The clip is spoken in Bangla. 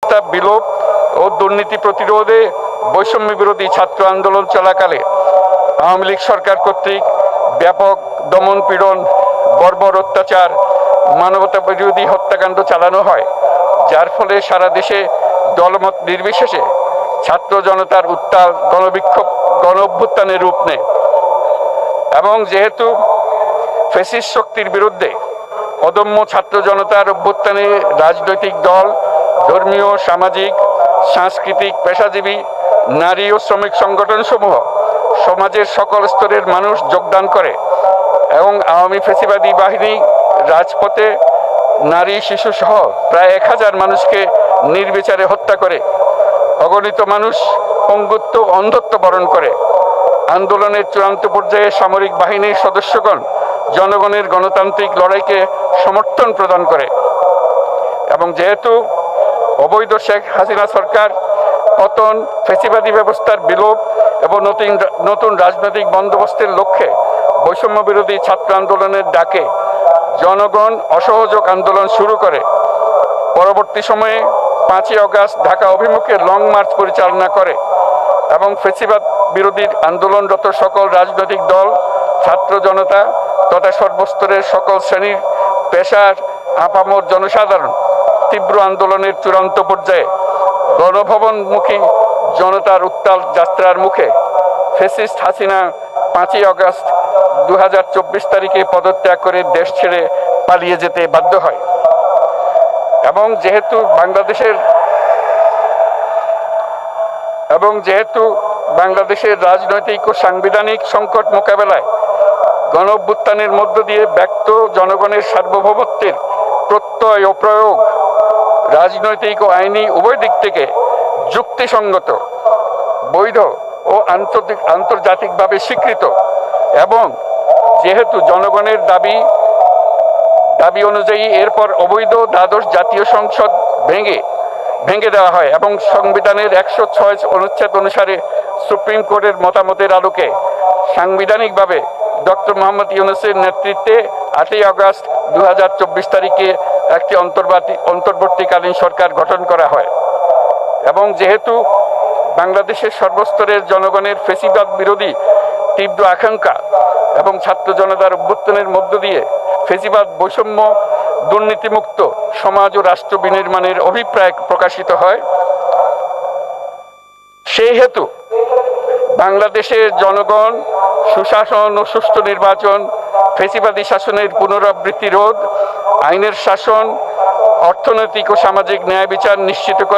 ব্যবস্থা বিলোপ ও দুর্নীতি প্রতিরোধে বৈষম্য বিরোধী ছাত্র আন্দোলন চলাকালে আওয়ামী লীগ সরকার কর্তৃক ব্যাপক দমন পীড়ন, বর্বর অত্যাচার, মানবতা বিরোধী হত্যাকাণ্ড চালানো হয়, যার ফলে সারা দেশে দলমত নির্বিশেষে ছাত্র জনতার উত্তাল গণবিক্ষোভ গণ অভ্যুত্থানের রূপ নেয়। এবং যেহেতু ফ্যাসিস্ট শক্তির বিরুদ্ধে অদম্য ছাত্র জনতার অভ্যুত্থানে রাজনৈতিক দল, ধর্মীয়, সামাজিক, সাংস্কৃতিক, পেশাজীবী, নারী ও শ্রমিক সংগঠনসমূহ সমাজের সকল স্তরের মানুষ যোগদান করে এবং আওয়ামী ফ্যাসিবাদী বাহিনী রাজপথে নারী, শিশু সহ প্রায় 1000 মানুষকে নির্বিচারে হত্যা করে, অগণিত মানুষ পঙ্গুত্ব, অন্ধত্ব বরণ করে। আন্দোলনের চূড়ান্ত পর্যায়ে সামরিক বাহিনীর সদস্যগণ জনগণের গণতান্ত্রিক লড়াইকে সমর্থন প্রদান করে এবং যেহেতু অবৈধ শেখ হাসিনা সরকার পতন, ফ্যাসিবাদী ব্যবস্থার বিলোপ এবং নতুন রাজনৈতিক বন্দোবস্তের লক্ষ্যে বৈষম্য বিরোধী ছাত্র আন্দোলনের ডাকে জনগণ অসহযোগ আন্দোলন শুরু করে। পরবর্তী সময়ে 5ই আগস্ট ঢাকা অভিমুখে লং মার্চ পরিচালনা করে এবং ফ্যাসিবাদ বিরোধী আন্দোলনরত সকল রাজনৈতিক দল, ছাত্র জনতা তথা সর্বস্তরের সকল শ্রেণীর, পেশার, আপামর জনসাধারণ তীব্র আন্দোলনের চূড়ান্ত পর্যায়ে গণভবনমুখী জনতার উত্তাল যাত্রার মুখে ফ্যাসিস্ট হাসিনা 5ই আগস্ট 2024 তারিখে পদত্যাগ করে দেশ ছেড়ে পালিয়ে যেতে বাধ্য হয়। এবং যেহেতু বাংলাদেশের রাজনৈতিক ও সাংবিধানিক সংকট মোকাবেলায় গণ অভ্যুত্থানের মধ্য দিয়ে ব্যক্ত জনগণের সার্বভৌমত্বের প্রত্যয় ও প্রয়োগ রাজনৈতিক ও আইনি উভয় দিক থেকে যুক্তিসঙ্গত, বৈধ ও আন্তর্জাতিকভাবে স্বীকৃত এবং যেহেতু জনগণের দাবি অনুযায়ী এরপর অবৈধ দ্বাদশ জাতীয় সংসদ ভেঙে দেওয়া হয় এবং সংবিধানের 106 অনুচ্ছেদ অনুসারে সুপ্রিম কোর্টের মতামতের আলোকে সাংবিধানিকভাবে ডক্টর মোহাম্মদ ইউনূসের নেতৃত্বে 8ই আগস্ট 2024 তারিখে একটি অন্তর্বর্তীকালীন সরকার গঠন করা হয়। এবং যেহেতু বাংলাদেশের সর্বস্তরের জনগণের ফ্যাসিবাদ বিরোধী তীব্র আকাঙ্ক্ষা এবং ছাত্র জনতার অভ্যুত্থানের মধ্য দিয়ে ফ্যাসিবাদ, বৈষম্য, দুর্নীতিমুক্ত সমাজ ও রাষ্ট্র বিনির্মাণের অভিপ্রায় প্রকাশিত হয়, সেই হেতু বাংলাদেশের জনগণ সুশাসন ও সুষ্ঠু নির্বাচন, ফ্যাসিবাদী শাসনের পুনরাবৃত্তি রোধ, আইনের শাসন, অর্থনৈতিক ও সামাজিক ন্যায় বিচার নিশ্চিত করে